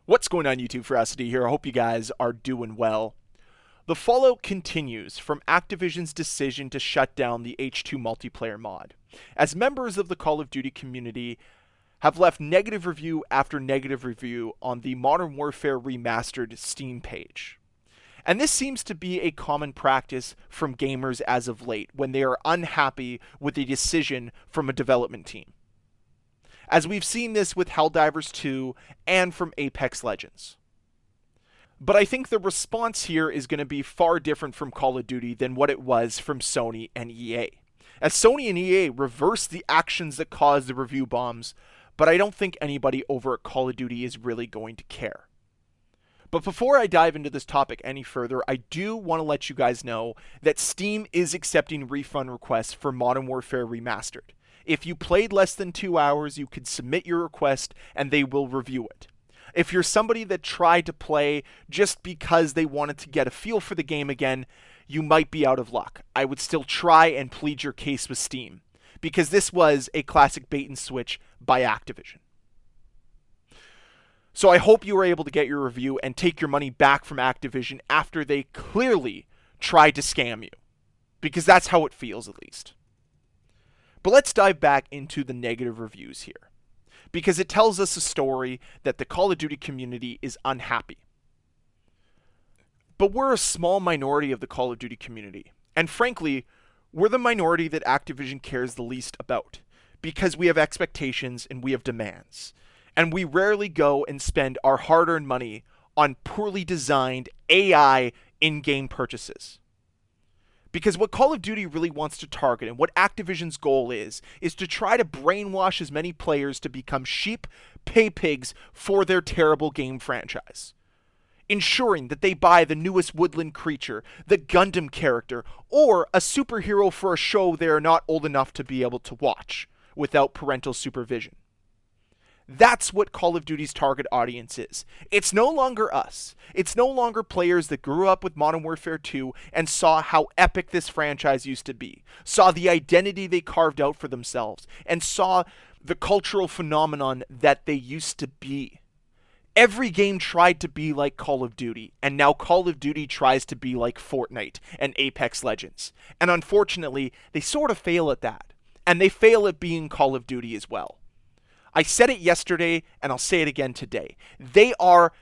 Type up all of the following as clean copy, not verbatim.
What's going on, YouTube? Ferocity here. I hope you guys are doing well. The fallout continues from Activision's decision to shut down the H2 multiplayer mod, as members of the Call of Duty community have left negative review after negative review on the Modern Warfare Remastered Steam page. And this seems to be a common practice from gamers as of late when they are unhappy with a decision from a development team, as we've seen this with Helldivers 2 and from Apex Legends. But I think the response here is going to be far different from Call of Duty than what it was from Sony and EA. As Sony and EA reversed the actions that caused the review bombs, but I don't think anybody over at Call of Duty is really going to care. But before I dive into this topic any further, I do want to let you guys know that Steam is accepting refund requests for Modern Warfare Remastered. If you played less than 2 hours, you could submit your request and they will review it. If you're somebody that tried to play just because they wanted to get a feel for the game again, you might be out of luck. I would still try and plead your case with Steam, because this was a classic bait and switch by Activision. So I hope you were able to get your review and take your money back from Activision after they clearly tried to scam you, because that's how it feels, at least. But let's dive back into the negative reviews here, because it tells us a story that the Call of Duty community is unhappy. But we're a small minority of the Call of Duty community, and frankly, we're the minority that Activision cares the least about, because we have expectations and we have demands, and we rarely go and spend our hard-earned money on poorly designed AI in-game purchases. Because what Call of Duty really wants to target, and what Activision's goal is to try to brainwash as many players to become sheep, pay pigs for their terrible game franchise, ensuring that they buy the newest woodland creature, the Gundam character, or a superhero for a show they are not old enough to be able to watch without parental supervision. That's what Call of Duty's target audience is. It's no longer us. It's no longer players that grew up with Modern Warfare 2 and saw how epic this franchise used to be, saw the identity they carved out for themselves, and saw the cultural phenomenon that they used to be. Every game tried to be like Call of Duty, and now Call of Duty tries to be like Fortnite and Apex Legends. And unfortunately, they sort of fail at that. And they fail at being Call of Duty as well. I said it yesterday, and I'll say it again today. They are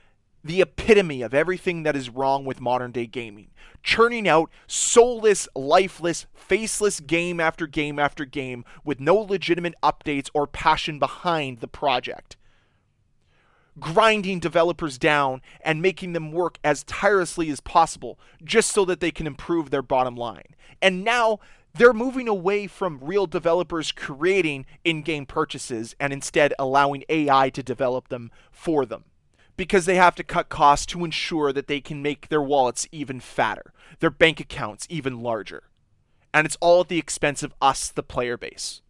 the epitome of everything that is wrong with modern day gaming, churning out soulless, lifeless, faceless game after game after game with no legitimate updates or passion behind the project, grinding developers down and making them work as tirelessly as possible just so that they can improve their bottom line. And now they're moving away from real developers creating in-game purchases and instead allowing AI to develop them for them, because they have to cut costs to ensure that they can make their wallets even fatter, their bank accounts even larger. And it's all at the expense of us, the player base.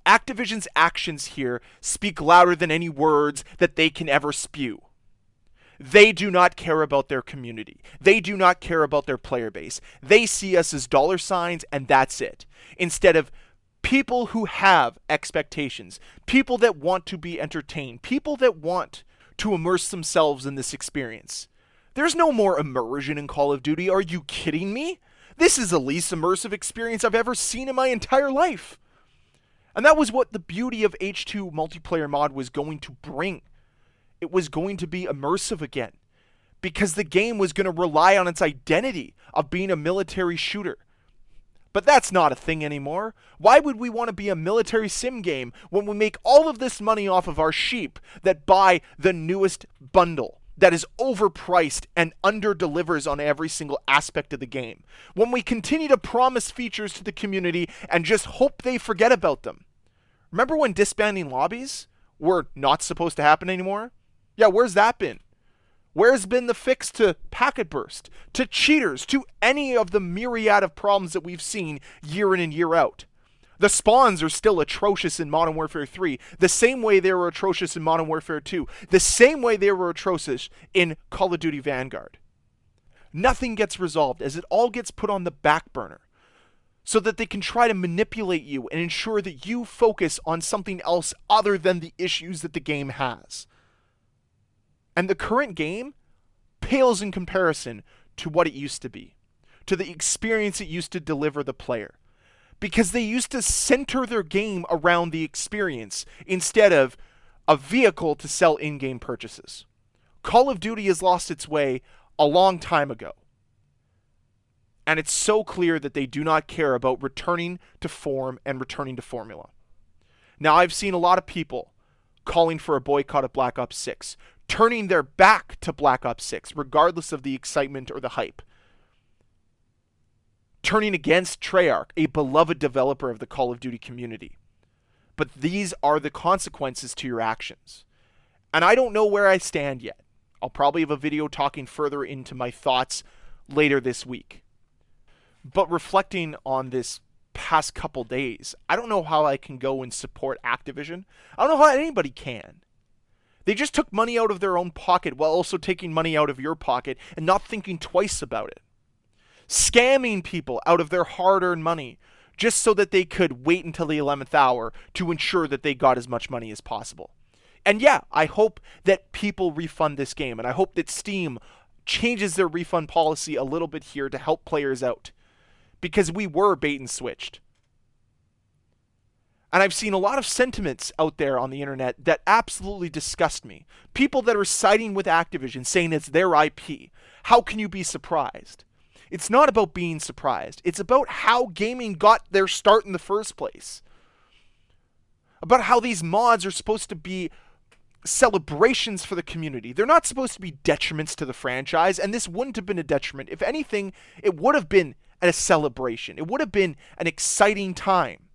Activision's actions here speak louder than any words that they can ever spew. They do not care about their community. They do not care about their player base. They see us as dollar signs, and that's it. Instead of people who have expectations, people that want to be entertained, people that want to immerse themselves in this experience. There's no more immersion in Call of Duty. Are you kidding me? This is the least immersive experience I've ever seen in my entire life. And that was what the beauty of H2 multiplayer mod was going to bring. It was going to be immersive again, because the game was going to rely on its identity of being a military shooter. But that's not a thing anymore. Why would we want to be a military sim game when we make all of this money off of our sheep that buy the newest bundle that is overpriced and under-delivers on every single aspect of the game? When we continue to promise features to the community and just hope they forget about them. Remember when disbanding lobbies were not supposed to happen anymore? Yeah, where's that been? Where's been the fix to packet burst, to cheaters, to any of the myriad of problems that we've seen year in and year out? The spawns are still atrocious in Modern Warfare 3, the same way they were atrocious in Modern Warfare 2, the same way they were atrocious in Call of Duty Vanguard. Nothing gets resolved, as it all gets put on the back burner, so that they can try to manipulate you and ensure that you focus on something else other than the issues that the game has. And the current game pales in comparison to what it used to be, to the experience it used to deliver the player. Because they used to center their game around the experience instead of a vehicle to sell in-game purchases. Call of Duty has lost its way a long time ago. And it's so clear that they do not care about returning to form and returning to formula. Now, I've seen a lot of people calling for a boycott of Black Ops 6, turning their back to Black Ops 6, regardless of the excitement or the hype. Turning against Treyarch, a beloved developer of the Call of Duty community. But these are the consequences to your actions. And I don't know where I stand yet. I'll probably have a video talking further into my thoughts later this week. But reflecting on this past couple days, I don't know how I can go and support Activision. I don't know how anybody can. They just took money out of their own pocket while also taking money out of your pocket and not thinking twice about it. Scamming people out of their hard-earned money just so that they could wait until the 11th hour to ensure that they got as much money as possible. And yeah, I hope that people refund this game, and I hope that Steam changes their refund policy a little bit here to help players out. Because we were bait and switched. And I've seen a lot of sentiments out there on the internet that absolutely disgust me. People that are siding with Activision, saying it's their IP. How can you be surprised? It's not about being surprised. It's about how gaming got their start in the first place. About how these mods are supposed to be celebrations for the community. They're not supposed to be detriments to the franchise, and this wouldn't have been a detriment. If anything, it would have been a celebration. It would have been an exciting time.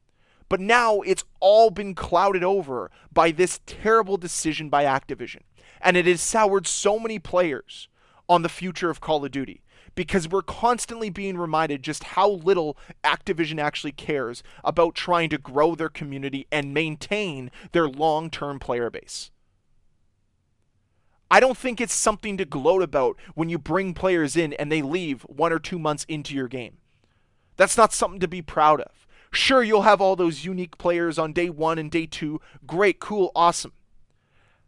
But now it's all been clouded over by this terrible decision by Activision. And it has soured so many players on the future of Call of Duty. Because we're constantly being reminded just how little Activision actually cares about trying to grow their community and maintain their long-term player base. I don't think it's something to gloat about when you bring players in and they leave 1 or 2 months into your game. That's not something to be proud of. Sure, you'll have all those unique players on day 1 and day 2. Great, cool, awesome.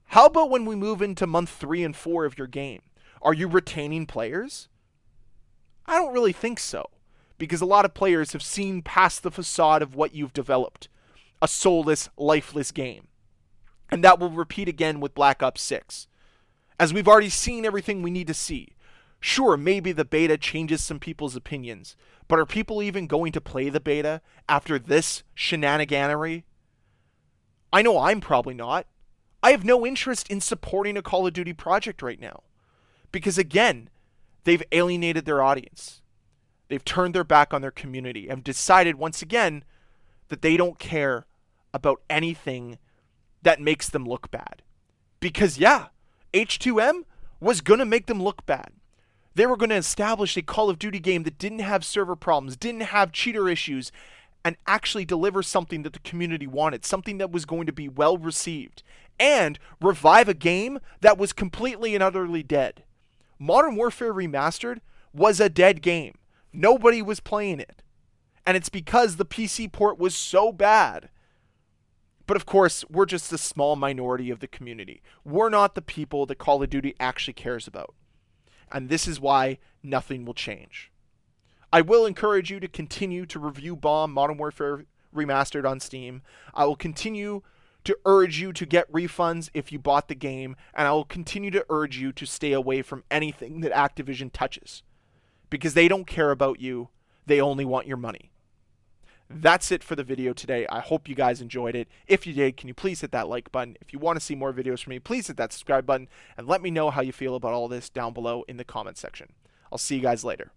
How about when we move into month 3 and 4 of your game? Are you retaining players? I don't really think so. Because a lot of players have seen past the facade of what you've developed. A soulless, lifeless game. And that will repeat again with Black Ops 6. As we've already seen everything we need to see. Sure, maybe the beta changes some people's opinions, but are people even going to play the beta after this shenaniganery? I know I'm probably not. I have no interest in supporting a Call of Duty project right now. Because again, they've alienated their audience. They've turned their back on their community and decided once again that they don't care about anything that makes them look bad. Because yeah, H2M was going to make them look bad. They were going to establish a Call of Duty game that didn't have server problems, didn't have cheater issues, and actually deliver something that the community wanted, something that was going to be well received, and revive a game that was completely and utterly dead. Modern Warfare Remastered was a dead game. Nobody was playing it. And it's because the PC port was so bad. But of course, we're just a small minority of the community. We're not the people that Call of Duty actually cares about. And this is why nothing will change. I will encourage you to continue to review Bomb Modern Warfare Remastered on Steam. I will continue to urge you to get refunds if you bought the game, and I will continue to urge you to stay away from anything that Activision touches. Because they don't care about you, they only want your money. That's it for the video today. I hope you guys enjoyed it. If you did, can you please hit that like button? If you want to see more videos from me, please hit that subscribe button, and let me know how you feel about all this down below in the comment section. I'll see you guys later.